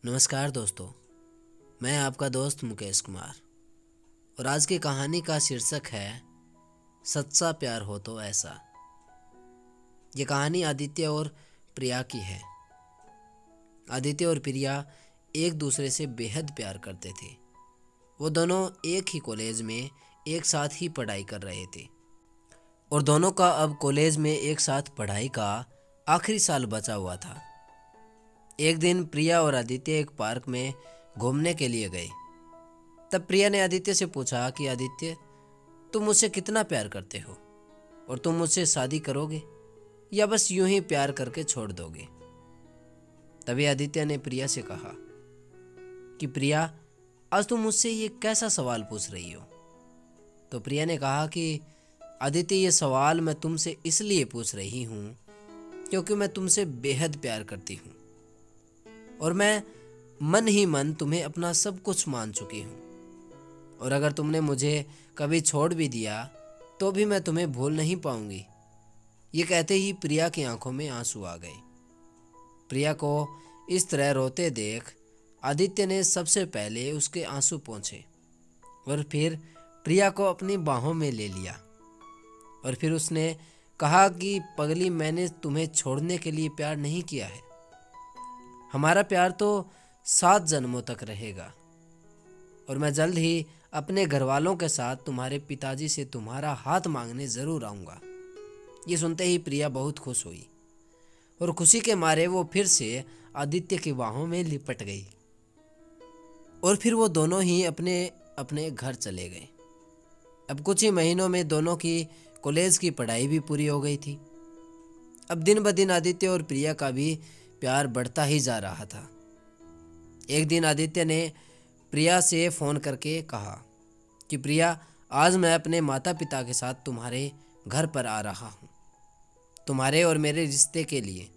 नमस्कार दोस्तों, मैं आपका दोस्त मुकेश कुमार और आज की कहानी का शीर्षक है सच्चा प्यार हो तो ऐसा। ये कहानी आदित्य और प्रिया की है। आदित्य और प्रिया एक दूसरे से बेहद प्यार करते थे। वो दोनों एक ही कॉलेज में एक साथ ही पढ़ाई कर रहे थे और दोनों का अब कॉलेज में एक साथ पढ़ाई का आखिरी साल बचा हुआ था। एक दिन प्रिया और आदित्य एक पार्क में घूमने के लिए गए। तब प्रिया ने आदित्य से पूछा कि आदित्य, तुम मुझसे कितना प्यार करते हो और तुम मुझसे शादी करोगे या बस यूं ही प्यार करके छोड़ दोगे। तभी आदित्य ने प्रिया से कहा कि प्रिया, आज तुम मुझसे ये कैसा सवाल पूछ रही हो। तो प्रिया ने कहा कि आदित्य, ये सवाल मैं तुमसे इसलिए पूछ रही हूँ क्योंकि मैं तुमसे बेहद प्यार करती हूँ और मैं मन ही मन तुम्हें अपना सब कुछ मान चुकी हूँ। और अगर तुमने मुझे कभी छोड़ भी दिया तो भी मैं तुम्हें भूल नहीं पाऊंगी। ये कहते ही प्रिया की आंखों में आंसू आ गए। प्रिया को इस तरह रोते देख आदित्य ने सबसे पहले उसके आंसू पोंछे और फिर प्रिया को अपनी बाहों में ले लिया और फिर उसने कहा कि पगली, मैंने तुम्हें छोड़ने के लिए प्यार नहीं किया है। हमारा प्यार तो 7 जन्मों तक रहेगा और मैं जल्द ही अपने घर वालों के साथ तुम्हारे पिताजी से तुम्हारा हाथ मांगने जरूर आऊँगा। ये सुनते ही प्रिया बहुत खुश हुई और खुशी के मारे वो फिर से आदित्य की बाहों में लिपट गई और फिर वो दोनों ही अपने अपने घर चले गए। अब कुछ ही महीनों में दोनों की कॉलेज की पढ़ाई भी पूरी हो गई थी। अब दिन ब दिन आदित्य और प्रिया का भी प्यार बढ़ता ही जा रहा था। एक दिन आदित्य ने प्रिया से फ़ोन करके कहा कि प्रिया, आज मैं अपने माता पिता के साथ तुम्हारे घर पर आ रहा हूँ, तुम्हारे और मेरे रिश्ते के लिए।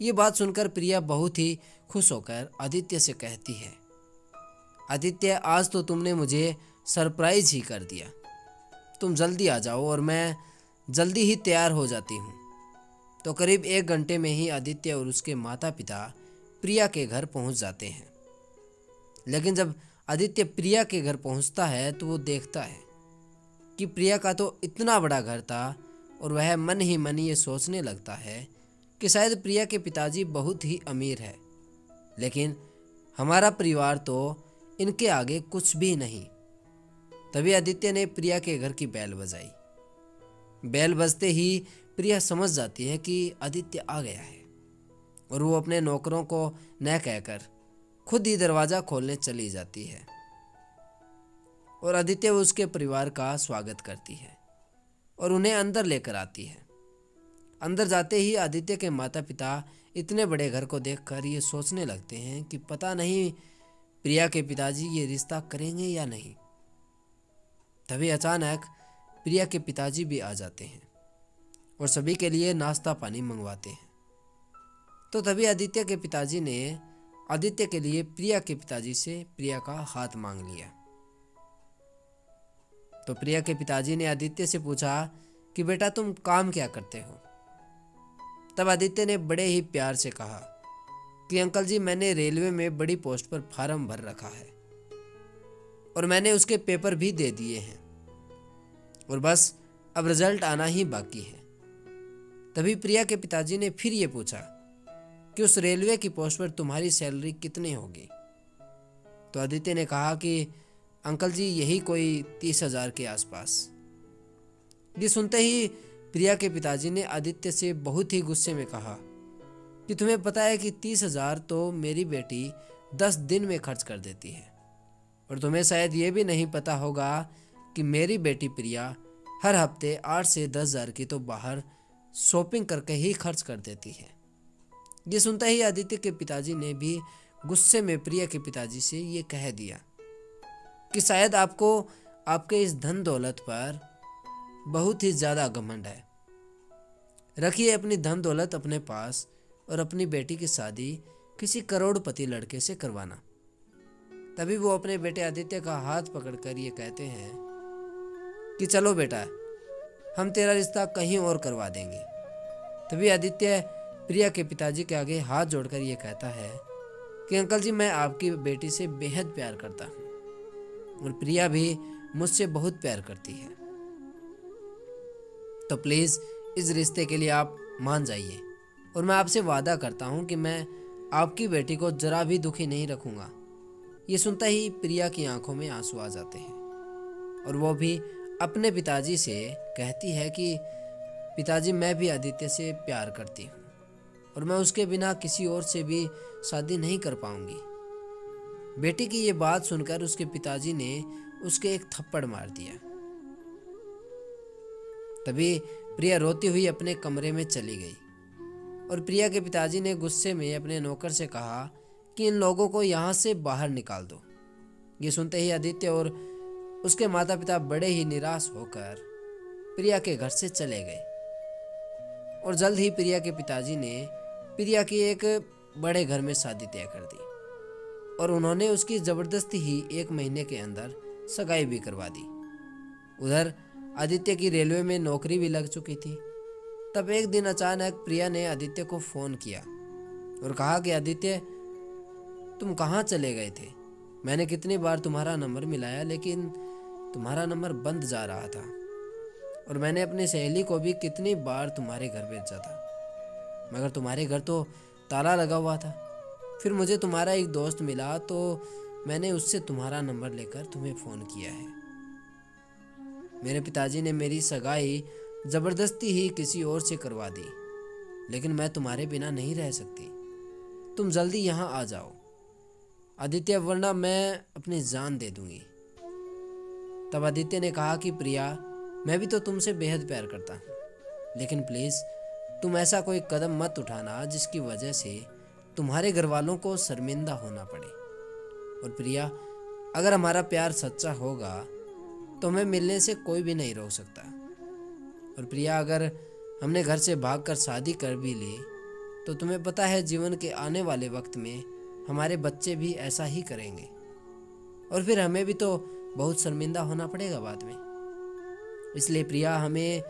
ये बात सुनकर प्रिया बहुत ही खुश होकर आदित्य से कहती है, आदित्य, आज तो तुमने मुझे सरप्राइज ही कर दिया। तुम जल्दी आ जाओ और मैं जल्दी ही तैयार हो जाती हूँ। तो करीब 1 घंटे में ही आदित्य और उसके माता पिता प्रिया के घर पहुँच जाते हैं। लेकिन जब आदित्य प्रिया के घर पहुँचता है तो वो देखता है कि प्रिया का तो इतना बड़ा घर था और वह मन ही मन ये सोचने लगता है कि शायद प्रिया के पिताजी बहुत ही अमीर है, लेकिन हमारा परिवार तो इनके आगे कुछ भी नहीं। तभी आदित्य ने प्रिया के घर की बेल बजाई। बेल बजते ही प्रिया समझ जाती है कि आदित्य आ गया है और वो अपने नौकरों को न कहकर खुद ही दरवाज़ा खोलने चली जाती है और आदित्य उसके परिवार का स्वागत करती है और उन्हें अंदर लेकर आती है। अंदर जाते ही आदित्य के माता पिता इतने बड़े घर को देखकर ये सोचने लगते हैं कि पता नहीं प्रिया के पिताजी ये रिश्ता करेंगे या नहीं। तभी अचानक प्रिया के पिताजी भी आ जाते हैं और सभी के लिए नाश्ता पानी मंगवाते हैं। तो तभी आदित्य के पिताजी ने आदित्य के लिए प्रिया के पिताजी से प्रिया का हाथ मांग लिया। तो प्रिया के पिताजी ने आदित्य से पूछा कि बेटा, तुम काम क्या करते हो। तब आदित्य ने बड़े ही प्यार से कहा कि अंकल जी, मैंने रेलवे में बड़ी पोस्ट पर फार्म भर रखा है और मैंने उसके पेपर भी दे दिए हैं और बस अब रिजल्ट आना ही बाकी है। तभी प्रिया के पिताजी ने फिर ये पूछा कि उस रेलवे की पोस्ट पर तुम्हारी सैलरी कितनी होगी। तो आदित्य ने कहा कि अंकल जी, यही कोई 30,000 के आसपास। ये सुनते ही प्रिया के पिताजी ने आदित्य से बहुत ही गुस्से में कहा कि तुम्हें पता है कि 30,000 तो मेरी बेटी 10 दिन में खर्च कर देती है और तुम्हें शायद ये भी नहीं पता होगा कि मेरी बेटी प्रिया हर हफ्ते 8 से 10,000 की तो बाहर शॉपिंग करके ही खर्च कर देती है। ये सुनते ही आदित्य के पिताजी ने भी गुस्से में प्रिया के पिताजी से ये कह दिया कि शायद आपको आपके इस धन दौलत पर बहुत ही ज़्यादा घमंड है। रखिए अपनी धन दौलत अपने पास और अपनी बेटी की शादी किसी करोड़पति लड़के से करवाना। तभी वो अपने बेटे आदित्य का हाथ पकड़कर ये कहते हैं कि चलो बेटा, हम तेरा रिश्ता कहीं और करवा देंगे। तभी आदित्य प्रिया के पिताजी के आगे हाथ जोड़कर ये कहता है कि अंकल जी, मैं आपकी बेटी से बेहद प्यार करता हूँ और प्रिया भी मुझसे बहुत प्यार करती है। तो प्लीज़ इस रिश्ते के लिए आप मान जाइए और मैं आपसे वादा करता हूँ कि मैं आपकी बेटी को जरा भी दुखी नहीं रखूँगा। ये सुनता ही प्रिया की आंखों में आंसू आ जाते हैं और वो भी अपने पिताजी से कहती है कि पिताजी, मैं भी आदित्य से प्यार करती हूँ और मैं उसके बिना किसी और से भी शादी नहीं कर पाऊंगी। बेटी की ये बात सुनकर उसके पिताजी ने उसके एक थप्पड़ मार दिया। तभी प्रिया रोती हुई अपने कमरे में चली गई और प्रिया के पिताजी ने गुस्से में अपने नौकर से कहा कि इन लोगों को यहाँ से बाहर निकाल दो। ये सुनते ही आदित्य और उसके माता पिता बड़े ही निराश होकर प्रिया के घर से चले गए और जल्द ही प्रिया के पिताजी ने प्रिया की एक बड़े घर में शादी तय कर दी और उन्होंने उसकी ज़बरदस्ती ही 1 महीने के अंदर सगाई भी करवा दी। उधर आदित्य की रेलवे में नौकरी भी लग चुकी थी। तब एक दिन अचानक प्रिया ने आदित्य को फ़ोन किया और कहा कि आदित्य, तुम कहाँ चले गए थे? मैंने कितनी बार तुम्हारा नंबर मिलाया लेकिन तुम्हारा नंबर बंद जा रहा था और मैंने अपनी सहेली को भी कितनी बार तुम्हारे घर भेजा था, मगर तुम्हारे घर तो ताला लगा हुआ था। फिर मुझे तुम्हारा एक दोस्त मिला तो मैंने उससे तुम्हारा नंबर लेकर तुम्हें फ़ोन किया है। मेरे पिताजी ने मेरी सगाई ज़बरदस्ती ही किसी और से करवा दी, लेकिन मैं तुम्हारे बिना नहीं रह सकती। तुम जल्दी यहाँ आ जाओ आदित्य, वरना मैं अपनी जान दे दूंगी। तब आदित्य ने कहा कि प्रिया, मैं भी तो तुमसे बेहद प्यार करता हूँ, लेकिन प्लीज़ तुम ऐसा कोई कदम मत उठाना जिसकी वजह से तुम्हारे घर वालों को शर्मिंदा होना पड़े। और प्रिया, अगर हमारा प्यार सच्चा होगा तो हमें मिलने से कोई भी नहीं रोक सकता। और प्रिया, अगर हमने घर से भागकर शादी कर भी ली तो तुम्हें पता है जीवन के आने वाले वक्त में हमारे बच्चे भी ऐसा ही करेंगे और फिर हमें भी तो बहुत शर्मिंदा होना पड़ेगा बाद में। इसलिए प्रिया, हमें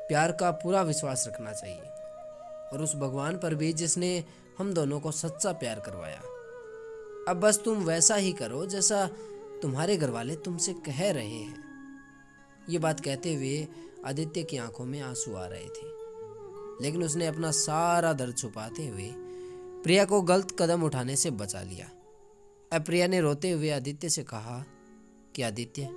प्यार का पूरा विश्वास रखना चाहिए और उस भगवान पर भी जिसने हम दोनों को सच्चा प्यार करवाया। अब बस तुम वैसा ही करो जैसा तुम्हारे घर वाले तुमसे कह रहे हैं। ये बात कहते हुए आदित्य की आंखों में आंसू आ रहे थे, लेकिन उसने अपना सारा दर्द छुपाते हुए प्रिया को गलत कदम उठाने से बचा लिया। अब प्रिया ने रोते हुए आदित्य से कहा कि आदित्य,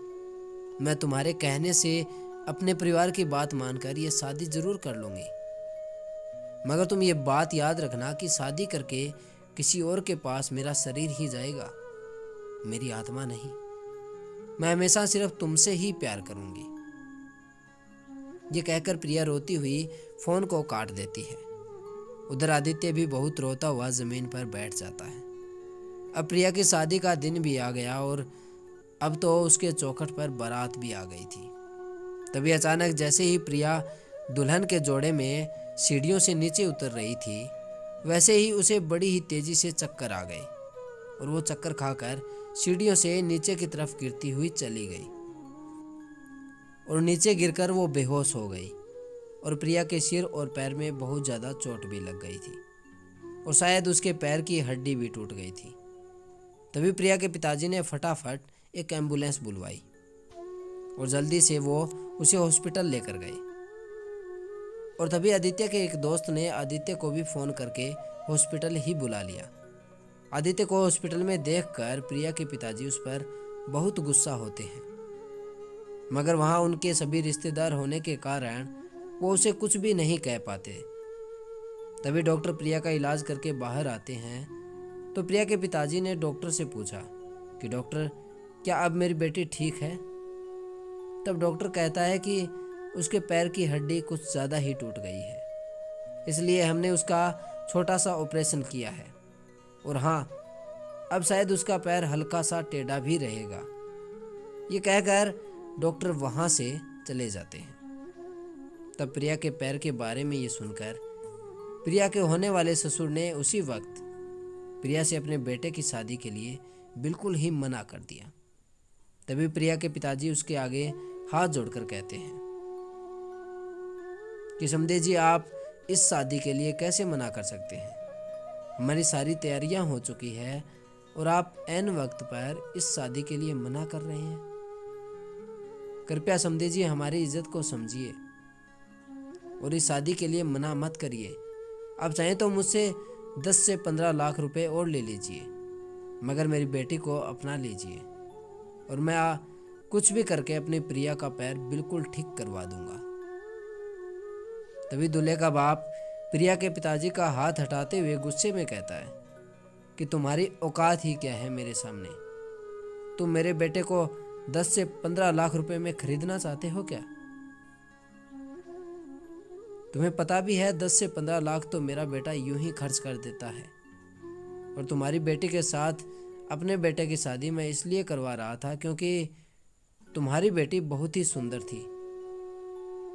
मैं तुम्हारे कहने से अपने परिवार की बात मानकर ये शादी जरूर कर लूँगी, मगर तुम ये बात याद रखना कि शादी करके किसी और के पास मेरा शरीर ही जाएगा, मेरी आत्मा नहीं। मैं हमेशा सिर्फ तुमसे ही प्यार करूँगी। ये कहकर प्रिया रोती हुई फ़ोन को काट देती है। उधर आदित्य भी बहुत रोता हुआ ज़मीन पर बैठ जाता है। अब प्रिया की शादी का दिन भी आ गया और अब तो उसके चौखट पर बारात भी आ गई थी। तभी अचानक जैसे ही प्रिया दुल्हन के जोड़े में सीढ़ियों से नीचे उतर रही थी, वैसे ही उसे बड़ी ही तेज़ी से चक्कर आ गए और वो चक्कर खाकर सीढ़ियों से नीचे की तरफ गिरती हुई चली गई और नीचे गिरकर वो बेहोश हो गई और प्रिया के सिर और पैर में बहुत ज़्यादा चोट भी लग गई थी और शायद उसके पैर की हड्डी भी टूट गई थी। तभी प्रिया के पिताजी ने फटाफट एक एम्बुलेंस बुलवाई और जल्दी से वो उसे हॉस्पिटल लेकर गए। और तभी आदित्य के एक दोस्त ने आदित्य को भी फ़ोन करके हॉस्पिटल ही बुला लिया। आदित्य को हॉस्पिटल में देखकर प्रिया के पिताजी उस पर बहुत गुस्सा होते हैं, मगर वहाँ उनके सभी रिश्तेदार होने के कारण वो उसे कुछ भी नहीं कह पाते। तभी डॉक्टर प्रिया का इलाज करके बाहर आते हैं तो प्रिया के पिताजी ने डॉक्टर से पूछा कि डॉक्टर, क्या अब मेरी बेटी ठीक है? तब डॉक्टर कहता है कि उसके पैर की हड्डी कुछ ज़्यादा ही टूट गई है, इसलिए हमने उसका छोटा सा ऑपरेशन किया है और हाँ, अब शायद उसका पैर हल्का सा टेढ़ा भी रहेगा। ये कहकर डॉक्टर वहाँ से चले जाते हैं। तब प्रिया के पैर के बारे में ये सुनकर प्रिया के होने वाले ससुर ने उसी वक्त प्रिया से अपने बेटे की शादी के लिए बिल्कुल ही मना कर दिया। तभी प्रिया के पिताजी उसके आगे हाथ जोड़कर कहते हैं कि समधे जी, आप इस शादी के लिए कैसे मना कर सकते हैं? हमारी सारी तैयारियां हो चुकी है और आप ऐन वक्त पर इस शादी के लिए मना कर रहे हैं। कृपया समझिए, हमारी इज्जत को समझिए और इस शादी के लिए मना मत करिए। आप चाहें तो मुझसे 10 से 15 लाख रुपए और ले लीजिए, मगर मेरी बेटी को अपना लीजिए और मैं कुछ भी करके अपनी प्रिया का पैर बिल्कुल ठीक करवा दूंगा। तभी दूल्हे का बाप प्रिया के पिताजी का हाथ हटाते हुए गुस्से में कहता है कि तुम्हारी औकात ही क्या है मेरे सामने? तुम मेरे बेटे को 10 से 15 लाख रुपए में खरीदना चाहते हो क्या? तुम्हें पता भी है 10 से 15 लाख तो मेरा बेटा यूं ही खर्च कर देता है, और तुम्हारी बेटी के साथ अपने बेटे की शादी मैं इसलिए करवा रहा था क्योंकि तुम्हारी बेटी बहुत ही सुंदर थी,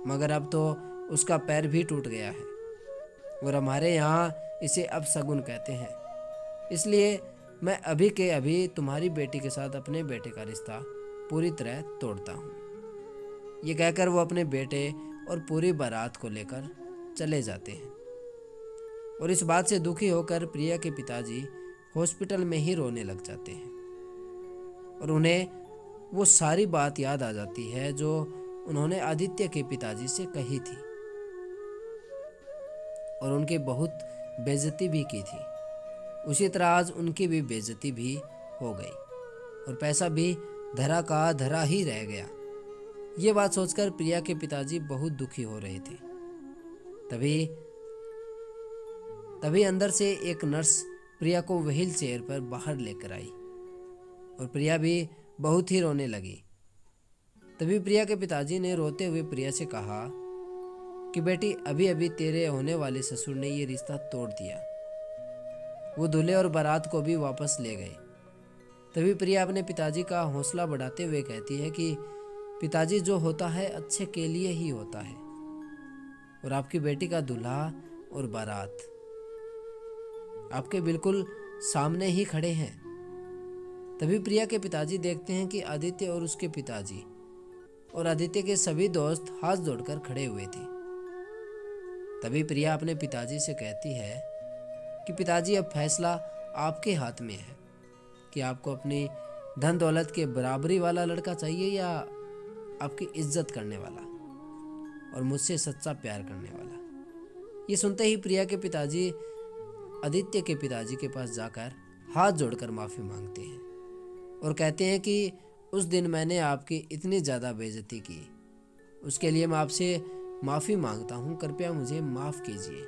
मगर अब तो उसका पैर भी टूट गया है और हमारे यहाँ इसे अपशगुन कहते हैं। इसलिए मैं अभी के अभी तुम्हारी बेटी के साथ अपने बेटे का रिश्ता पूरी तरह तोड़ता हूँ। ये कहकर वो अपने बेटे और पूरी बारात को लेकर चले जाते हैं और इस बात से दुखी होकर प्रिया के पिताजी हॉस्पिटल में ही रोने लग जाते हैं और उन्हें वो सारी बात याद आ जाती है जो उन्होंने आदित्य के पिताजी से कही थी और उनकी बहुत बेइज्जती भी की थी। उसी तरह आज उनकी भी बेइज्जती भी हो गई और पैसा भी धरा का धरा ही रह गया। ये बात सोचकर प्रिया के पिताजी बहुत दुखी हो रहे थे। तभी अंदर से एक नर्स प्रिया को व्हील चेयर पर बाहर लेकर आई और प्रिया भी बहुत ही रोने लगी। तभी प्रिया के पिताजी ने रोते हुए प्रिया से कहा कि बेटी, अभी अभी तेरे होने वाले ससुर ने ये रिश्ता तोड़ दिया। वो दूल्हे और बारात को भी वापस ले गए। तभी प्रिया अपने पिताजी का हौसला बढ़ाते हुए कहती है कि पिताजी, जो होता है अच्छे के लिए ही होता है और आपकी बेटी का दूल्हा और बारात आपके बिल्कुल सामने ही खड़े हैं। तभी प्रिया के पिताजी देखते हैं कि आदित्य और उसके पिताजी और आदित्य के सभी दोस्त हाथ जोड़कर खड़े हुए थे। तभी प्रिया अपने पिताजी से कहती है कि पिताजी, अब फैसला आपके हाथ में है कि आपको अपनी धन दौलत के बराबरी वाला लड़का चाहिए या आपकी इज्जत करने वाला और मुझसे सच्चा प्यार करने वाला। ये सुनते ही प्रिया के पिताजी आदित्य के पिताजी के पास जाकर हाथ जोड़कर माफ़ी मांगते हैं और कहते हैं कि उस दिन मैंने आपकी इतनी ज़्यादा बेइज्जती की, उसके लिए मैं आपसे माफ़ी मांगता हूँ, कृपया मुझे माफ़ कीजिए।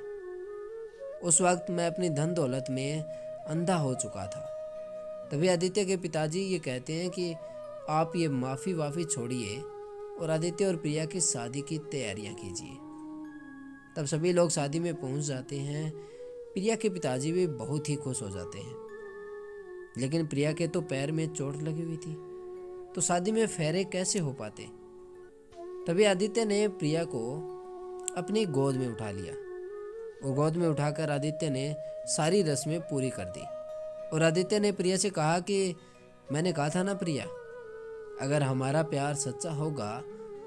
उस वक्त मैं अपनी धन दौलत में अंधा हो चुका था। तभी आदित्य के पिताजी ये कहते हैं कि आप ये माफ़ी छोड़िए और आदित्य और प्रिया की शादी की तैयारियां कीजिए। तब सभी लोग शादी में पहुंच जाते हैं। प्रिया के पिताजी भी बहुत ही खुश हो जाते हैं, लेकिन प्रिया के तो पैर में चोट लगी हुई थी, तो शादी में फेरे कैसे हो पाते। तभी आदित्य ने प्रिया को अपनी गोद में उठा लिया और गोद में उठाकर आदित्य ने सारी रस्में पूरी कर दी और आदित्य ने प्रिया से कहा कि मैंने कहा था ना प्रिया, अगर हमारा प्यार सच्चा होगा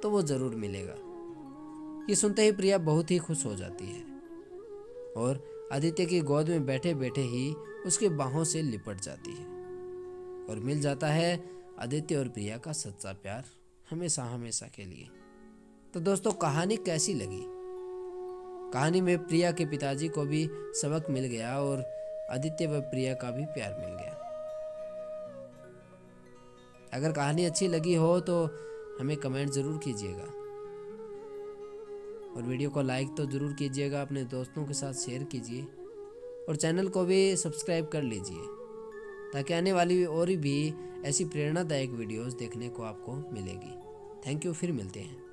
तो वो ज़रूर मिलेगा। ये सुनते ही प्रिया बहुत ही खुश हो जाती है और आदित्य की गोद में बैठे बैठे ही उसके बाहों से लिपट जाती है और मिल जाता है आदित्य और प्रिया का सच्चा प्यार हमेशा हमेशा के लिए। तो दोस्तों, कहानी कैसी लगी? कहानी में प्रिया के पिताजी को भी सबक मिल गया और आदित्य व प्रिया का भी प्यार मिल गया। अगर कहानी अच्छी लगी हो तो हमें कमेंट ज़रूर कीजिएगा और वीडियो को लाइक तो ज़रूर कीजिएगा, अपने दोस्तों के साथ शेयर कीजिए और चैनल को भी सब्सक्राइब कर लीजिए ताकि आने वाली और भी ऐसी प्रेरणादायक वीडियोस देखने को आपको मिलेगी। थैंक यू, फिर मिलते हैं।